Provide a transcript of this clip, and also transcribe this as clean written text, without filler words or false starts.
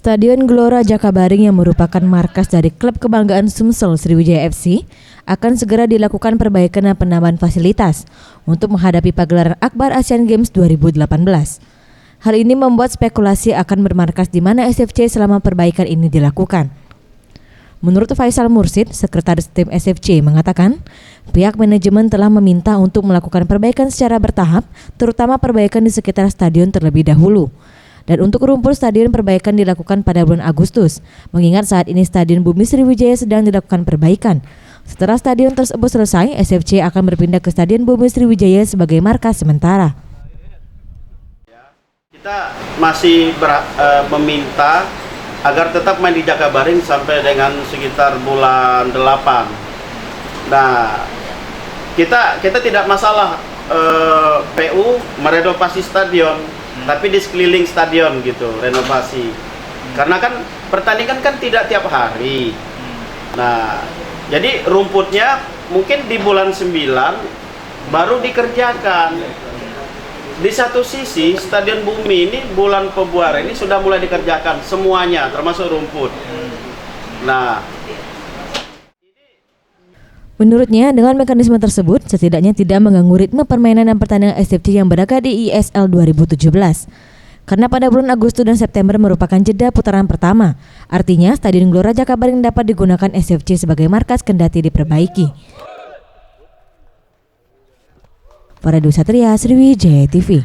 Stadion Gelora Jakabaring yang merupakan markas dari klub kebanggaan Sumsel Sriwijaya FC akan segera dilakukan perbaikan dan penambahan fasilitas untuk menghadapi pagelaran Akbar Asian Games 2018. Hal ini membuat spekulasi akan bermarkas di mana SFC selama perbaikan ini dilakukan. Menurut Faisal Mursid, Sekretaris Tim SFC mengatakan, pihak manajemen telah meminta untuk melakukan perbaikan secara bertahap, terutama perbaikan di sekitar stadion terlebih dahulu. Dan untuk rumput stadion perbaikan dilakukan pada bulan Agustus, mengingat saat ini Stadion Bumi Sriwijaya sedang dilakukan perbaikan. Setelah stadion tersebut selesai, SFC akan berpindah ke Stadion Bumi Sriwijaya sebagai markas sementara. Kita masih meminta agar tetap main di Jakabaring sampai dengan sekitar bulan 8. Nah, kita tidak masalah PU merenovasi stadion, tapi di sekeliling stadion gitu, renovasi. Karena kan pertandingan kan tidak tiap hari. Nah, jadi rumputnya mungkin di bulan 9 baru dikerjakan. Di satu sisi Stadion Bumi ini bulan Februari ini sudah mulai dikerjakan semuanya termasuk rumput. Nah, menurutnya dengan mekanisme tersebut setidaknya tidak mengganggu ritme permainan dan pertandingan SFC yang berlaga di ISL 2017. Karena pada bulan Agustus dan September merupakan jeda putaran pertama. Artinya Stadion Gelora Jakabaring dapat digunakan SFC sebagai markas kendati diperbaiki. Para Satria, Sriwijaya TV.